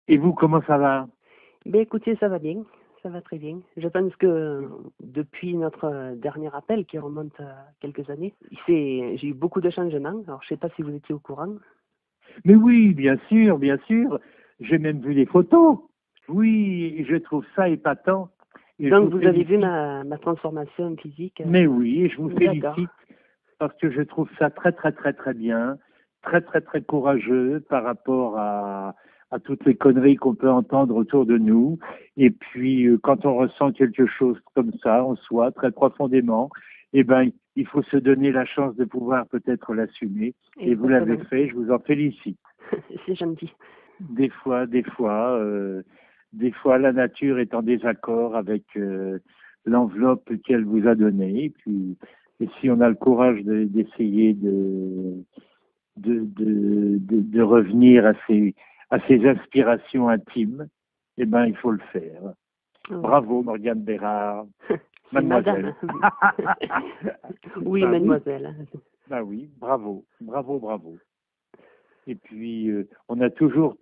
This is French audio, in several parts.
Et vous, comment ça va? Ben écoutez, ça va bien, ça va très bien. Je pense que depuis notre dernier appel qui remonte à quelques années, j'ai eu beaucoup de changements. Alors je sais pas si vous étiez au courant. Mais oui, bien sûr, bien sûr. J'ai même vu les photos. Oui, je trouve ça épatant et je Donc vous vous avez vu félicite. ma transformation physique. Mais oui, et je vous D'accord. félicite parce que je trouve ça très, très, très, très bien, très, très, très courageux par rapport à toutes les conneries qu'on peut entendre autour de nous. Et puis, quand on ressent quelque chose comme ça en soi, très profondément, eh ben, il faut se donner la chance de pouvoir peut-être l'assumer. Et vous l'avez Exactement. fait, je vous en félicite. C'est gentil. Des fois, la nature est en désaccord avec l'enveloppe qu'elle vous a donnée. Et si on a le courage d'essayer de revenir à ses aspirations intimes, eh ben, il faut le faire. Oui. Bravo, Morgane Bérard, C'est madame. mademoiselle. Oui, Ben oui, mademoiselle. ben oui, bravo, bravo, bravo. Et puis, on a toujours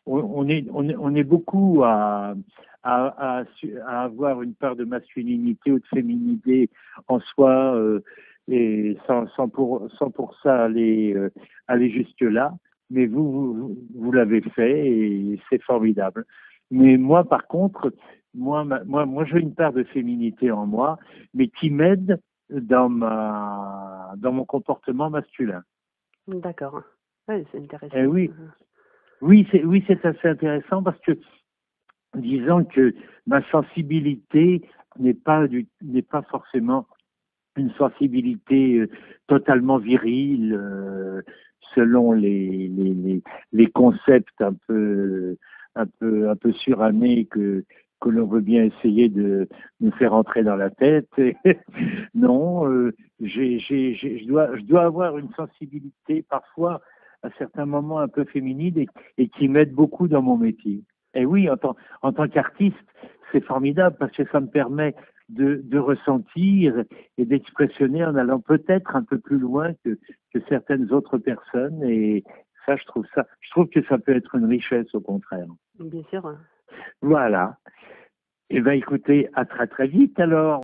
on est beaucoup à avoir une part de masculinité ou de féminité en soi, et sans pour ça aller jusque-là. Mais vous l'avez fait et c'est formidable. Mais moi, par contre, moi, j'ai une part de féminité en moi, mais qui m'aide dans mon comportement masculin. D'accord. Ouais, c'est Eh intéressant. oui, oui, c'est assez intéressant parce que disons que ma sensibilité n'est pas forcément une sensibilité totalement virile, selon les concepts un peu surannés que l'on veut bien essayer de nous faire entrer dans la tête. Non, je dois avoir une sensibilité parfois à certains moments un peu féminine et qui m'aide beaucoup dans mon métier. Et oui, en tant qu'artiste, c'est formidable parce que ça me permet de ressentir et d'expressionner en allant peut-être un peu plus loin que certaines autres personnes. Et ça, je trouve que ça peut être une richesse au contraire. Bien sûr. Voilà. Eh bien, écoutez, à très très vite alors.